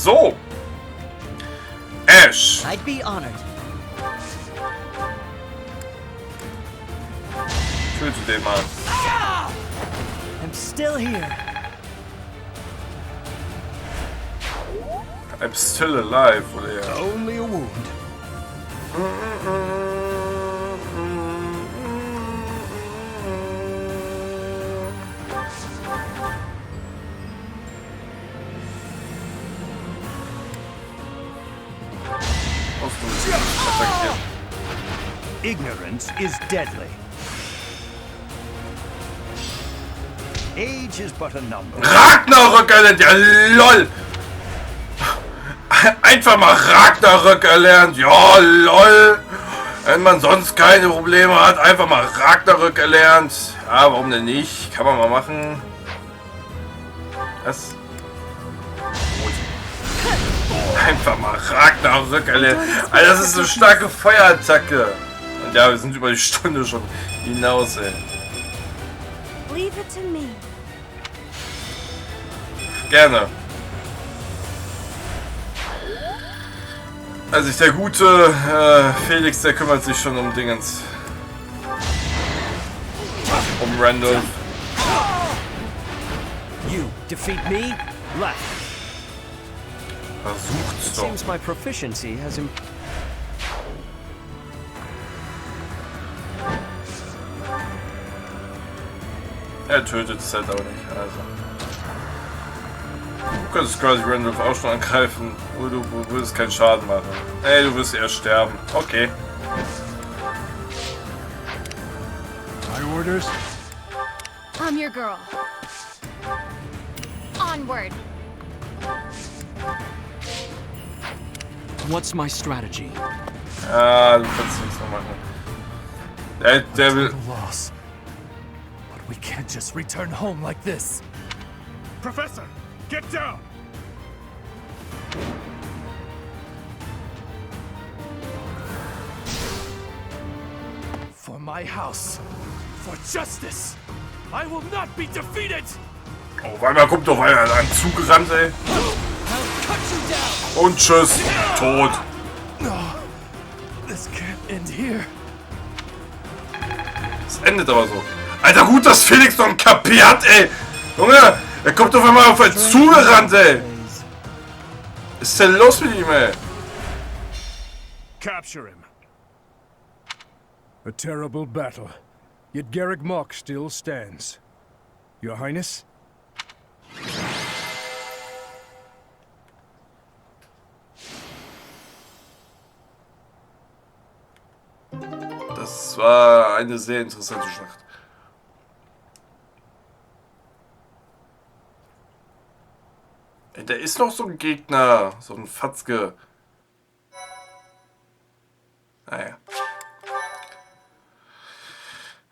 So. Ash. I'd be honored. Töte den mal. I'm still here. I'm still alive, oder ja? Only a wound. Ignorance is deadly. Age is but a number. Ragnarök erlernt, ja lol! Einfach mal Ragnarök erlernt, ja lol! Wenn man sonst keine Probleme hat, einfach mal Ragnarök erlernt. Ja, warum denn nicht? Kann man mal machen. Was? Einfach mal Ragnarök erlernt. Alter, das ist eine starke Feuerattacke. Und ja, wir sind über die Stunde schon hinaus, ey. Leave it to me. Gerne. Also der gute Felix, der kümmert sich schon um Dingens. Um Randall. You defeat me? Left. Versucht's doch. Seems my proficiency has Er tötet es halt auch nicht. Also. Du könntest quasi Randolph auch schon angreifen, aber du würdest keinen Schaden machen. Ey, du wirst eher sterben. Okay. My orders? I'm your girl. Onward. What's my strategy? Ah, du kannst nichts mehr machen. Der will... Loss. But we can't just return home like this. Professor, get down! For my house, for justice, I will not be defeated! Oh, Weimar kommt doch einer an zugerannt, ey. Und tschüss. Tot. This can't end here. Es endet aber so. Alter, gut, dass Felix noch ein KP hat, ey. Junge, er kommt auf einmal auf einen zugerannt, ey. Was ist denn los mit ihm, ey? Capture him. A terrible battle. Yet Garrick Mock still stands. Your Highness? Das war eine sehr interessante Schlacht. Da ist noch so ein Gegner, so ein Fatzke. Naja.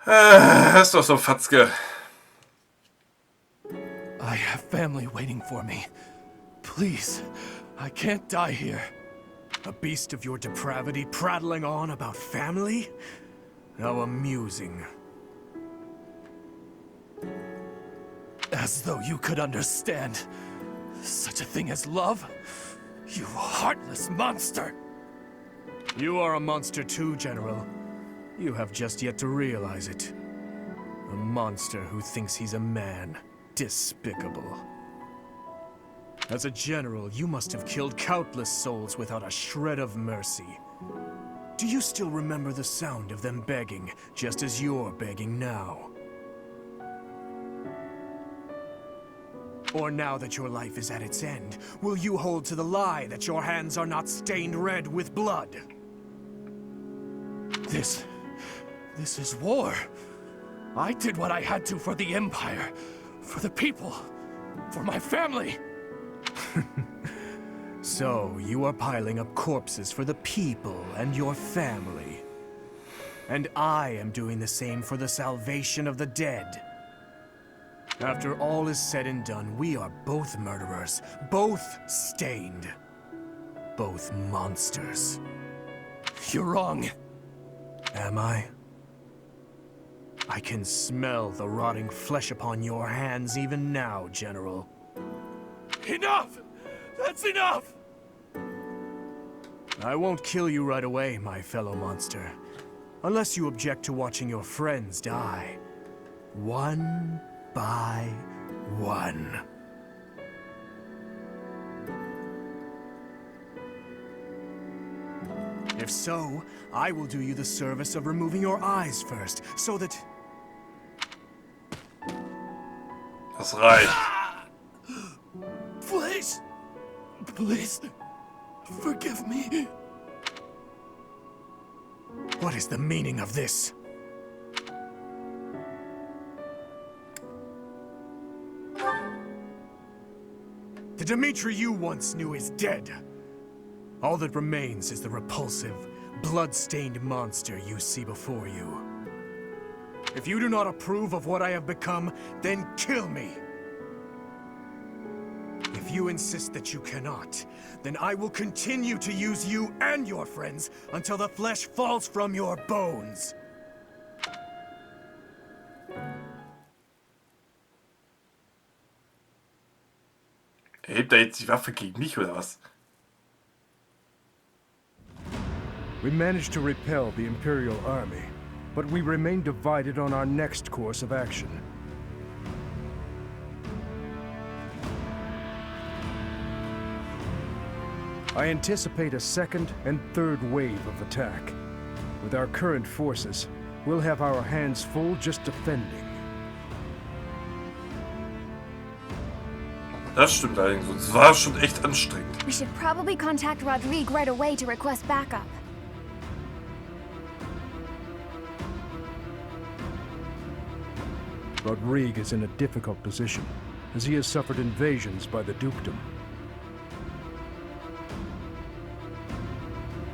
Das ist doch so ein Fatzke. I have family waiting for me. Please, I can't die here. A beast of your depravity prattling on about family? How amusing. As though you could understand such a thing as love? You heartless monster! You are a monster too, General. You have just yet to realize it. A monster who thinks he's a man. Despicable. As a general, you must have killed countless souls without a shred of mercy. Do you still remember the sound of them begging, just as you're begging now? Or now that your life is at its end, will you hold to the lie that your hands are not stained red with blood? This is war. I did what I had to for the Empire, for the people, for my family. So, you are piling up corpses for the people and your family. And I am doing the same for the salvation of the dead. After all is said and done, we are both murderers, both stained, both monsters. You're wrong. Am I? I can smell the rotting flesh upon your hands even now, General. Enough! That's enough! I won't kill you right away, my fellow monster. Unless you object to watching your friends die. One by one. If so, I will do you the service of removing your eyes first, so that... Das reicht. Please! Please, forgive me. What is the meaning of this? The Dimitri you once knew is dead. All that remains is the repulsive, blood-stained monster you see before you. If you do not approve of what I have become, then kill me. If you insist that you cannot, then I will continue to use you and your friends until the flesh falls from your bones. Hebt er jetzt die Waffe gegen mich oder was? We managed to repel the Imperial Army, but we remain divided on our next course of action. I anticipate a second and third wave of attack. With our current forces, we'll have our hands full just defending. Das stimmt allerdings. Es war schon echt anstrengend. We should probably contact Rodrigue right away to request backup. Rodrigue is in a difficult position, as he has suffered invasions by the dukedom.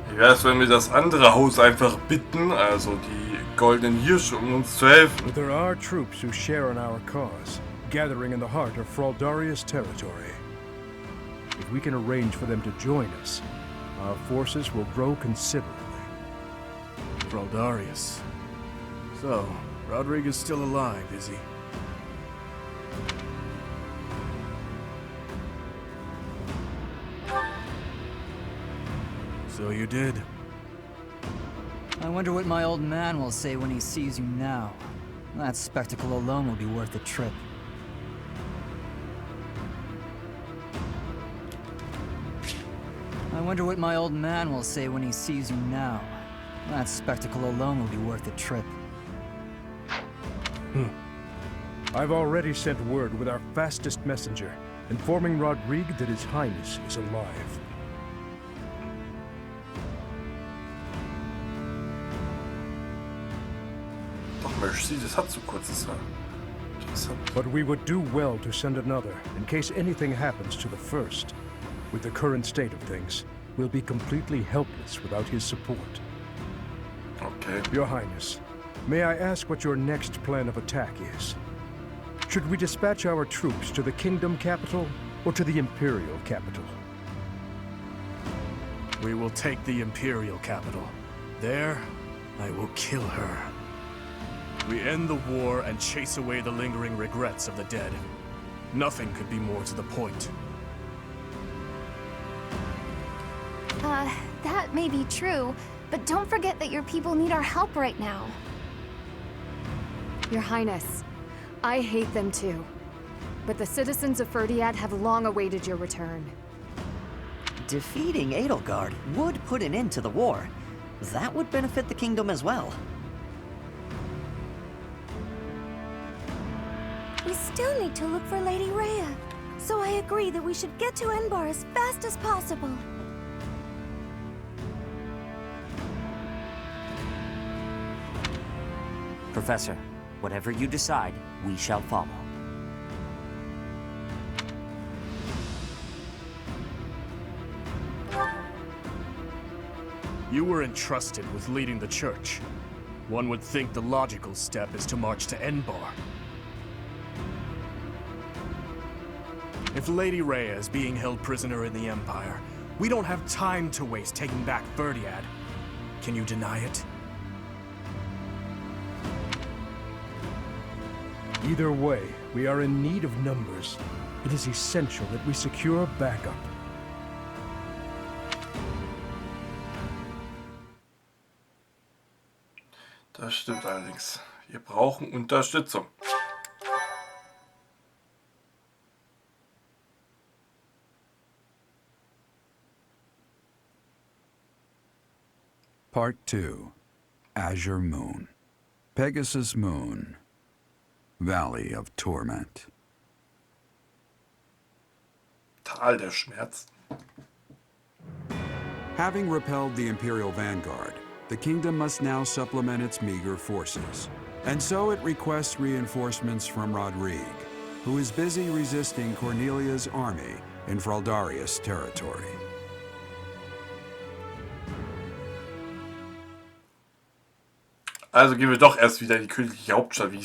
Wie wäre es, wenn wir das andere Haus einfach bitten, also die goldenen Hirsche, um uns zu helfen? But there are troops who share in our cause, gathering in the heart of Fraldarius territory. If we can arrange for them to join us, our forces will grow considerably. Fraldarius. So, Rodrigue is still alive, is he? So you did. I wonder what my old man will say when he sees you now. That spectacle alone will be worth the trip. I wonder what my old man will say when he sees you now. That spectacle alone will be worth the trip. I've already sent word with our fastest messenger, informing Rodrigue that His Highness is alive. Doch, Mercy, das hat so kurzes Haar. Interessant. But we would do well to send another, in case anything happens to the first. With the current state of things, we'll be completely helpless without his support. Okay. Your Highness, may I ask what your next plan of attack is? Should we dispatch our troops to the kingdom capital or to the imperial capital? We will take the Imperial capital. There, I will kill her. We end the war and chase away the lingering regrets of the dead. Nothing could be more to the point. That may be true, but don't forget that your people need our help right now. Your Highness, I hate them too. But the citizens of Ferdiad have long awaited your return. Defeating Edelgard would put an end to the war. That would benefit the kingdom as well. We still need to look for Lady Rhea. So I agree that we should get to Enbar as fast as possible. Professor, whatever you decide, we shall follow. You were entrusted with leading the church. One would think the logical step is to march to Enbar. If Lady Rhea is being held prisoner in the Empire, we don't have time to waste taking back Ferdiad. Can you deny it? Either way, we are in need of numbers. It is essential that we secure backup. Das stimmt allerdings. Wir brauchen Unterstützung. Part 2. Azure Moon. Pegasus Moon. Valley of Torment. Tal der Schmerzen. Having repelled the Imperial Vanguard, the kingdom must now supplement its meager forces. And so it requests reinforcements from Rodrigue, who is busy resisting Cornelia's army in Fraldarius territory. Also gehen wir doch erst wieder in die königliche Hauptstadt, wie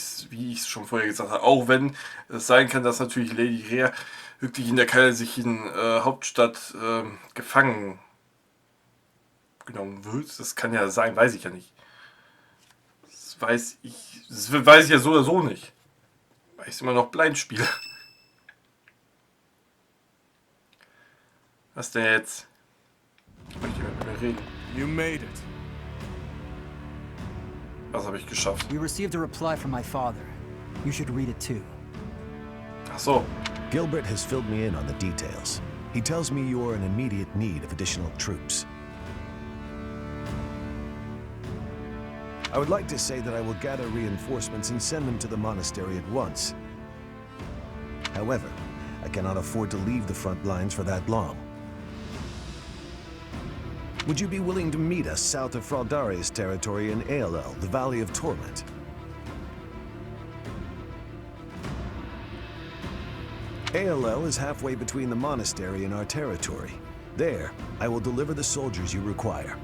ich es schon vorher gesagt habe. Auch wenn es sein kann, dass natürlich Lady Rhea wirklich in der kaiserlichen Hauptstadt gefangen genommen wird. Das kann ja sein, weiß ich ja nicht. Das weiß ich ja so oder so nicht. Weil ich es immer noch blind spiele. Was denn jetzt? Ich möchte nicht mit mir reden. You made it. Was habe ich geschafft? We received a reply from my father. You should read it too. Ach so. Gilbert has filled me in on the details. He tells me you are in immediate need of additional troops. I would like to say that I will gather reinforcements and send them to the monastery at once. However, I cannot afford to leave the front lines for that long. Would you be willing to meet us south of Fraldarius territory in ALL, the Valley of Torment? ALL is halfway between the monastery and our territory. There, I will deliver the soldiers you require.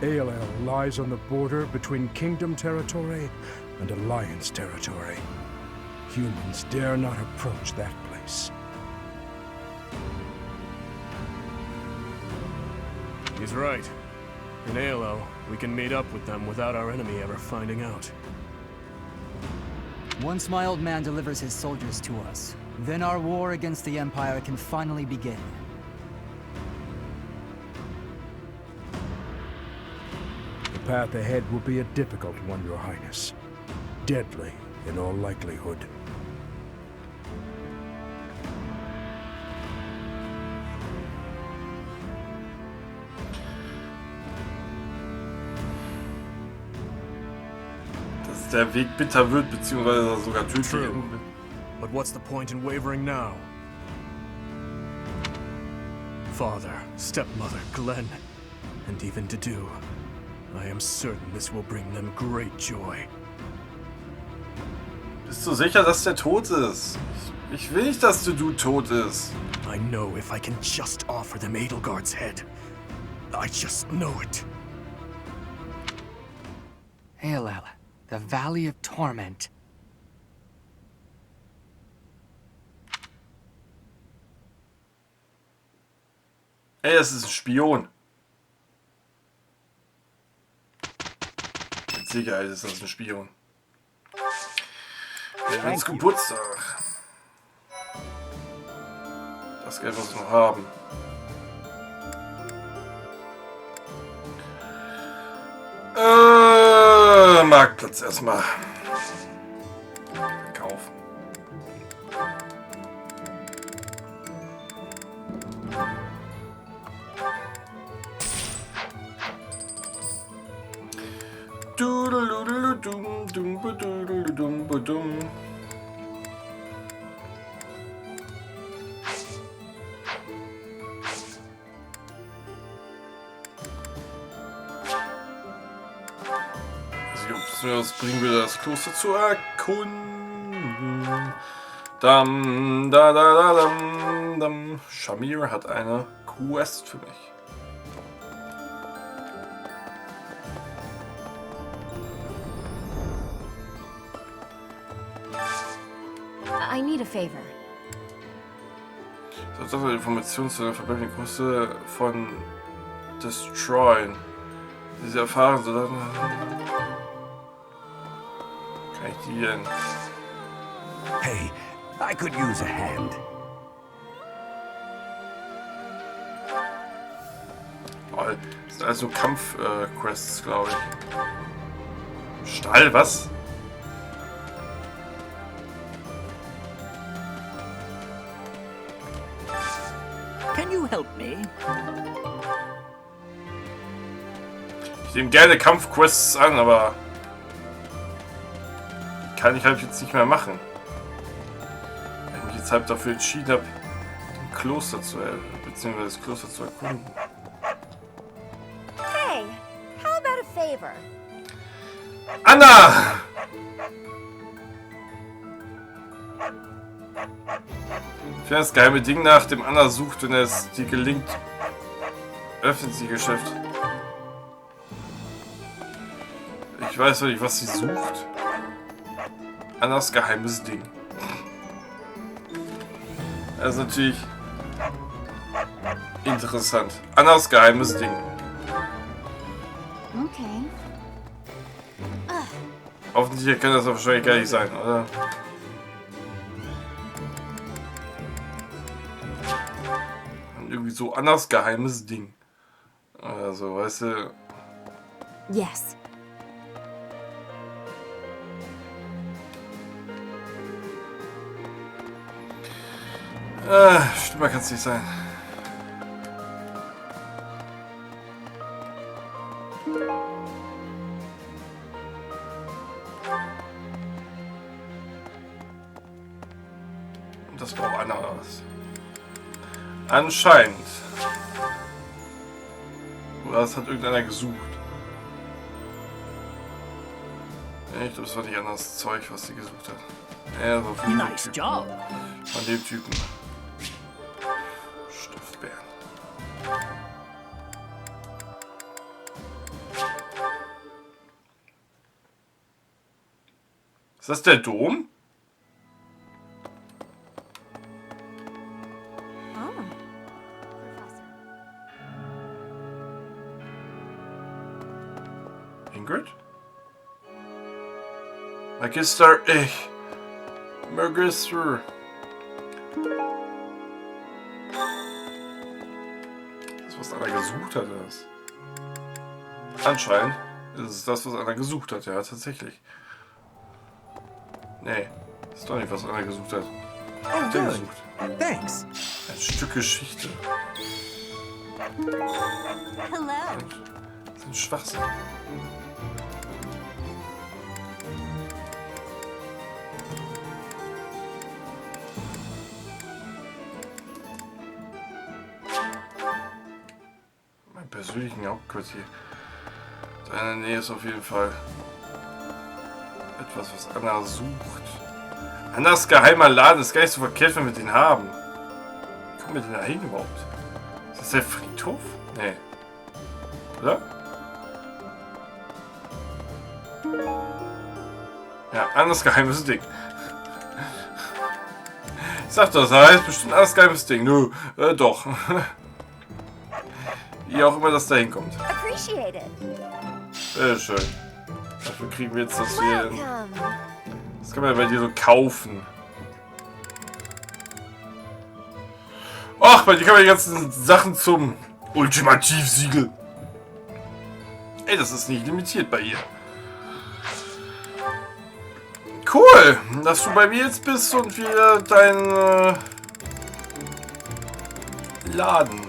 ALL lies on the border between Kingdom territory and Alliance territory. Humans dare not approach that place. He's right. In ALL, we can meet up with them without our enemy ever finding out. Once my old man delivers his soldiers to us, then our war against the Empire can finally begin. The path ahead will be a difficult one, Your Highness. Deadly, in all likelihood. Dass der Weg bitter wird, beziehungsweise sogar tödlich True. enden wird. But what's the point in wavering now? Father, stepmother, Glenn, and even Dedu. I am certain this will bring them great joy. Bist du sicher, dass der tot ist? Ich will nicht, dass du tot ist. I know if I can just offer them Edelgard's head. I just know it. ALL, the Valley of Torment. Ey, das ist ein Spion. Mit Sicherheit ist das ein Spion. Der hat Geburtstag. Das Geld, was wir noch haben. Marktplatz erstmal. Kaufen. Das bringen wir das Kloster zu erkunden. Dam, da, da, da, dam, dam. Shamir hat eine Quest für mich. I need a favor. Das ist Informationen zu der verbleibenden Größe von Destroyen. Diese Erfahrung, so dann kann ich die denn? Hey, I could use a hand. Stall. Das sind also Kampf-Quests, glaube ich. Stall, was? Can you help me? Ich nehme gerne Kampfquests an, aber die kann ich halt jetzt nicht mehr machen. Weil ich mich jetzt halt dafür entschieden habe, ein Kloster zu beziehungsweise das Kloster zu erkunden. Hey, how about a favor? Anna! Wer das geheime Ding nach dem Anna sucht, wenn es dir gelingt, öffnet sie Geschäft. Ich weiß nicht, was sie sucht. Annas geheimes Ding. Das ist natürlich interessant. Annas geheimes Ding. Okay. Offensichtlich kann das aber wahrscheinlich gar nicht sein, oder? Und irgendwie so Annas geheimes Ding. Also, weißt du. Yes. Schlimmer kann es nicht sein. Und das war auch anders. Anscheinend. Oder das hat irgendeiner gesucht. Ich glaube, das war nicht anderes Zeug, was sie gesucht hat. Ja, so von dem Typen. Von dem Typen. Stoffbären. Ist das der Dom? Ingrid? Magister, ich. Magister. Das, was Anna gesucht hat, ist. Anscheinend ist es das, was Anna gesucht hat, ja, tatsächlich. Nee, ist doch nicht, was Anna gesucht hat. Oh, good. Thanks. Ein Stück Geschichte. Hello. Das ist ein Schwachsinn. Mein persönlichen Hauptquartier. Deine Nähe ist auf jeden Fall etwas, was Anna sucht. Annas geheimer Laden ist gar nicht so verkehrt, wenn wir den haben. Wie kommen wir denn da hin überhaupt? Ist das der Friedhof? Nee. Oder? Ja, Annas geheimes Ding. Ich sag doch, das heißt bestimmt Annas geheimes Ding. Nö, doch. Wie auch immer das da hinkommt. Appreciate it. Bitteschön. Dafür kriegen wir jetzt das hier. Welcome. Das kann man ja bei dir so kaufen. Ach, bei dir kann man die ganzen Sachen zum Ultimativsiegel. Ey, das ist nicht limitiert bei ihr. Cool, dass du bei mir jetzt bist und wir deinen Laden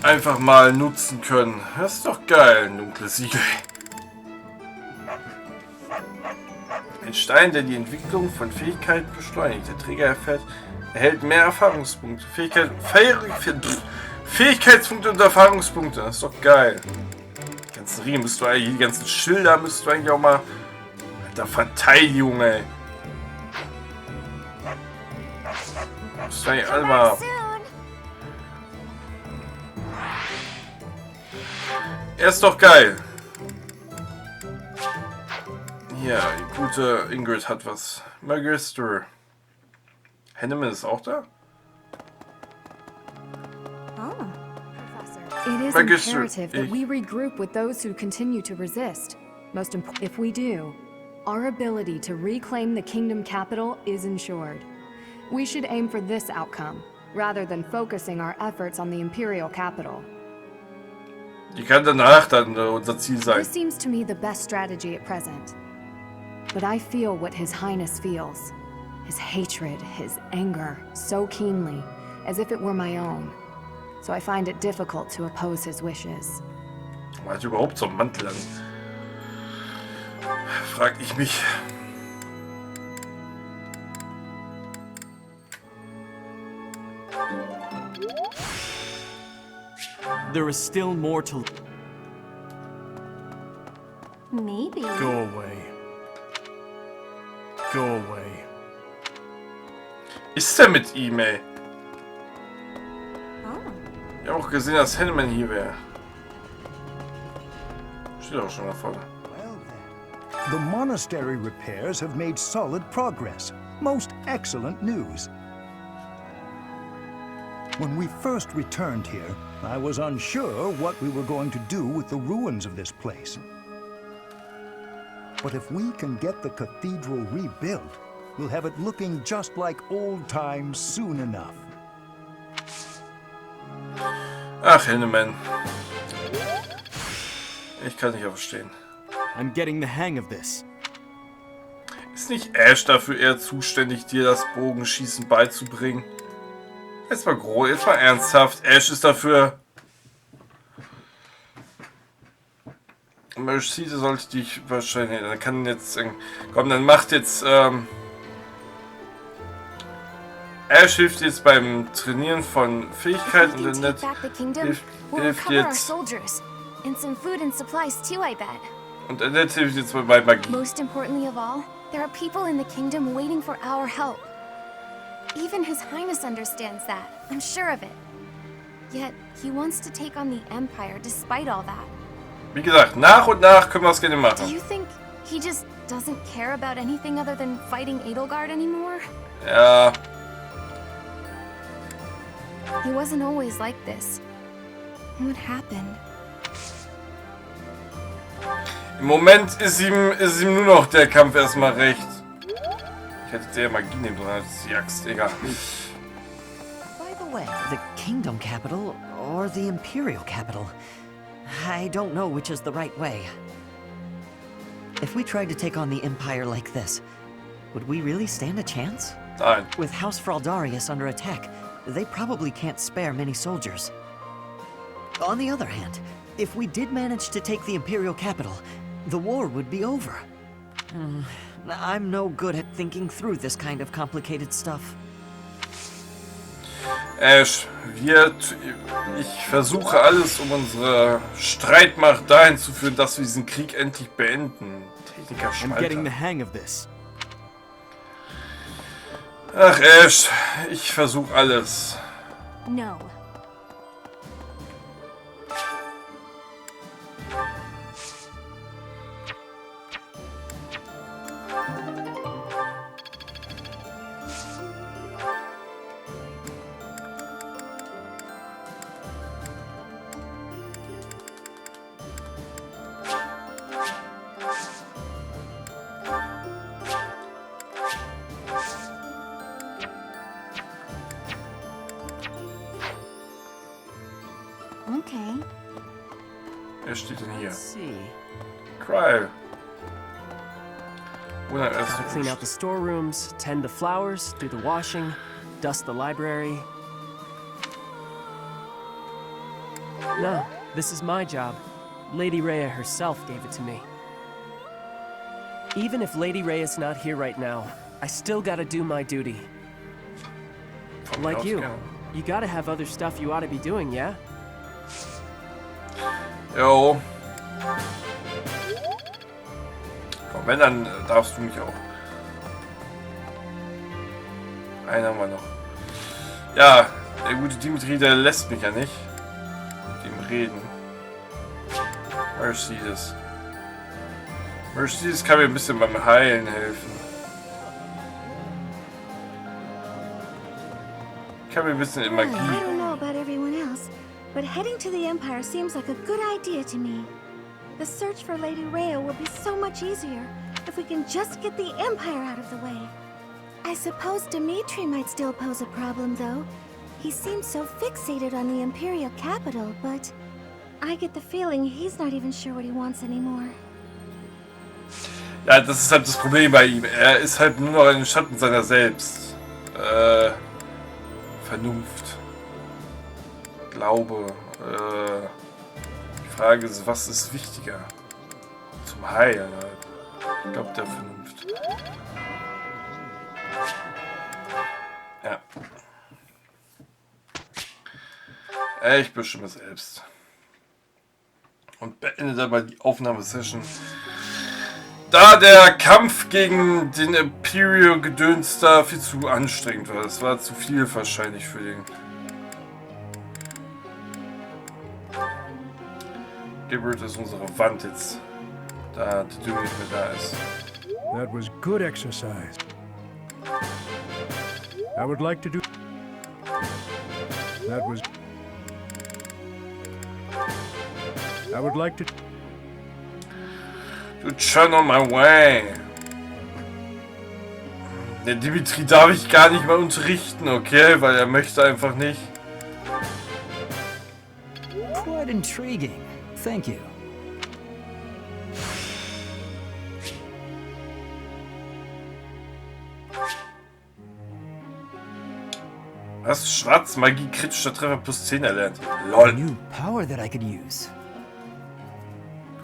einfach mal nutzen können. Das ist doch geil, ein dunkles Siegel. Ein Stein, der die Entwicklung von Fähigkeiten beschleunigt. Der Träger erhält mehr Erfahrungspunkte. Fähigkeitspunkte und Erfahrungspunkte. Das ist doch geil. Die ganzen Ringe müsst du eigentlich, die ganzen Schilder müsst du eigentlich auch mal. Alter, Verteidigung, ey. Müsst du eigentlich alle mal. Er ist doch geil. Ja, die gute Ingrid hat was. Magister. Henneman ist auch da? It is Magister, imperative that we regroup with those who continue to resist. If we do, our ability to reclaim the kingdom capital is ensured. We should aim for this outcome. rather than focusing our efforts on the Imperial capital. Die kann danach dann unser Ziel sein. This seems to me the best strategy at present. But I feel what His Highness feels. His hatred, his anger, so keenly, as if it were my own. So I find it difficult to oppose his wishes. Was überhaupt so ein Mantel an? Frag ich mich. There is still more to... Maybe. Go away. Go away. Ist er mit ihm, ey? Oh. Ich habe auch gesehen, dass Henneman hier wäre. Steht auch schon da vorne. The monastery repairs have made solid progress. Most excellent news. When we first returned here, I was unsure what we were going to do with the ruins of this place. But if we can get the cathedral rebuilt, we'll have it looking just like old times soon enough. Ach, Henneman. Ich kann nicht verstehen. I'm getting the hang of this. Ist nicht Ash dafür eher zuständig, dir das Bogenschießen beizubringen? Jetzt mal groß, jetzt mal ernsthaft. Ash ist dafür... Mercedes sollte dich wahrscheinlich... Dann kann jetzt... Komm, dann macht jetzt... Ash hilft jetzt beim Trainieren von Fähigkeiten und dann hilft jetzt... Und Annette hilft jetzt bei Magie. Most importantly of all, there are people in the kingdom waiting for our help. Even His Highness understands that, I'm sure of it. Yet, he wants to take on the Empire despite all that. Wie gesagt, nach und nach können wir es gerne Do machen. you think he just doesn't care about anything other than fighting Edelgard anymore? Ja. He wasn't always like this. What happened? Im Moment ist ihm nur noch der Kampf erstmal recht. Ich hätte der Magie nehmen sollen als die Axt, egal. By the way, the kingdom capital or the imperial capital? I don't know which is the right way. If we tried to take on the empire like this, would we really stand a chance? Nein. With House Fraldarius under attack, they probably can't spare many soldiers. On the other hand, if we did manage to take the imperial capital, the war would be over. I'm no good at thinking through this kind of complicated stuff. Ash, ich versuche alles, um unsere Streitmacht dahin zu führen, dass wir diesen Krieg endlich beenden. Techniker I'm getting the hang of this. Ach Ash, ich versuche alles. No. Okay. Wer steht denn hier? Let's see. Cry. Gotta clean out the storerooms, tend the flowers, do the washing, dust the library. No, this is my job. Lady Rhea herself gave it to me. Even if Lady Rhea's not here right now, I still gotta do my duty. Like you gotta have other stuff you ought to be doing, yeah? Jo. Komm, wenn, dann darfst du mich auch. Einen haben wir noch. Ja, der gute Dimitri, der lässt mich ja nicht mit ihm reden. Mercedes. Mercedes kann mir ein bisschen beim Heilen helfen. Ich kann mir ein bisschen in Magie. I don't know about everyone else, but heading to the Empire seems like a good idea to me. The search for Lady Rhea will be so much easier if we can just get the Empire out of the way. I suppose Dimitri might still pose a problem, though. He seems so fixated on the Imperial capital, but I get the feeling he's not even sure what he wants anymore. Ja, das ist halt das Problem bei ihm. Er ist halt nur noch ein Schatten seiner selbst. Vernunft. Glaube. Die Frage ist, was ist wichtiger? Zum Heilen. Ich glaube, der Vernunft. Ja. Ich bestimme selbst. Und beende dabei die Aufnahmesession. Da der Kampf gegen den Imperial-Gedöns da viel zu anstrengend war. Das war zu viel wahrscheinlich für den. Gibbert ist unsere Wand jetzt. Da die Tür nicht mehr da ist. That was good exercise. I would like to do... That was... I would like to... To turn on my way. Der Dimitri darf ich gar nicht mal unterrichten, okay? Weil er möchte einfach nicht. Quite intriguing. Thank you. Was? Schwarzmagie, kritischer Treffer plus 10 erlernt. LOL. New power that I could use.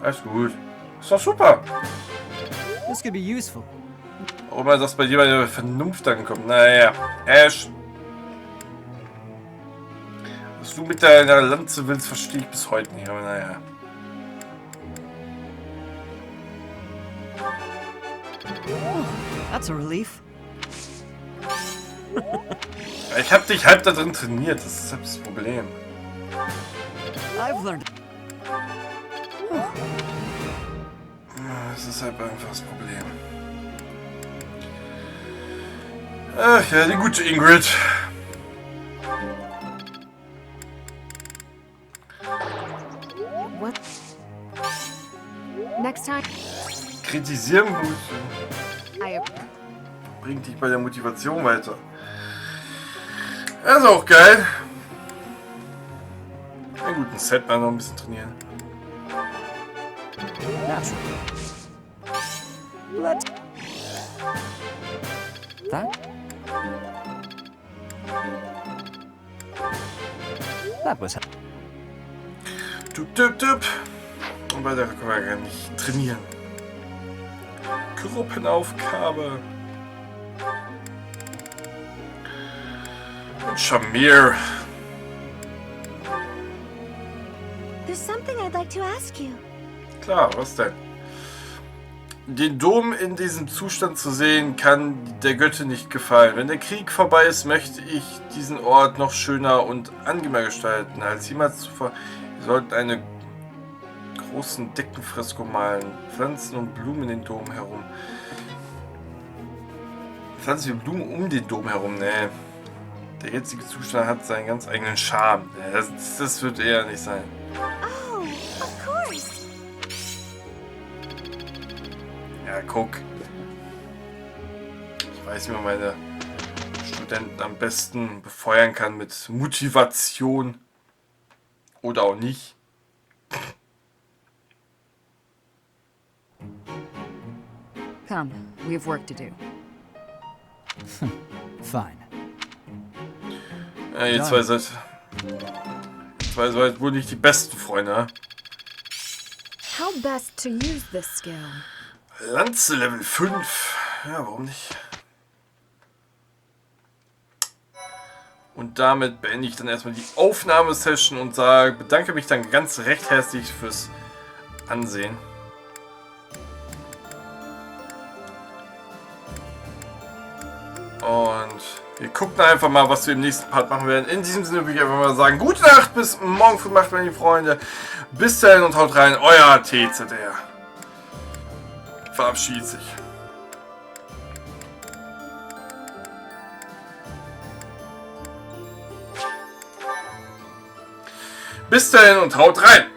Alles gut. Ist doch super. This could be useful. Auch mal das bei dir bei der Vernunft ankommt. Naja. Ash. Was du mit deiner Lanze willst, verstehe ich bis heute nicht. Aber naja. That's a relief. Ich hab dich halb da drin trainiert. Das ist das Problem. I've learned. Das ist halt einfach das Problem. Ach ja, die gute Ingrid. What? Next time. Kritisieren I bringt dich bei der Motivation weiter. Das ist auch geil. Einen guten Set mal noch ein bisschen trainieren. Natural. Let that. That was. Tup. Und weiter können wir gar nicht trainieren. Gruppenaufgabe. Shamir. There's something I'd like to ask you. Klar, was denn? Den Dom in diesem Zustand zu sehen, kann der Göttin nicht gefallen. Wenn der Krieg vorbei ist, möchte ich diesen Ort noch schöner und angenehmer gestalten als jemals zuvor. Wir sollten einen großen Deckenfresko malen. Pflanzen und Blumen in den Dom herum. Pflanzen wir Blumen um den Dom herum? Nee. Der jetzige Zustand hat seinen ganz eigenen Charme. Das wird eher nicht sein. Oh, of course. Ja, guck. Ich weiß, wie man meine Studenten am besten befeuern kann mit Motivation. Oder auch nicht. Come, we have work to do. Fine. Ja, ihr zwei seid wohl nicht die besten Freunde. How best to use this skill? Lanze Level 5. Ja, warum nicht? Und damit beende ich dann erstmal die Aufnahmesession und bedanke mich dann ganz recht herzlich fürs Ansehen. Und wir gucken einfach mal, was wir im nächsten Part machen werden. In diesem Sinne würde ich einfach mal sagen, gute Nacht, bis morgen früh, macht meine Freunde. Bis dahin und haut rein, euer TZR. Verabschiedet sich. Bis dahin und haut rein.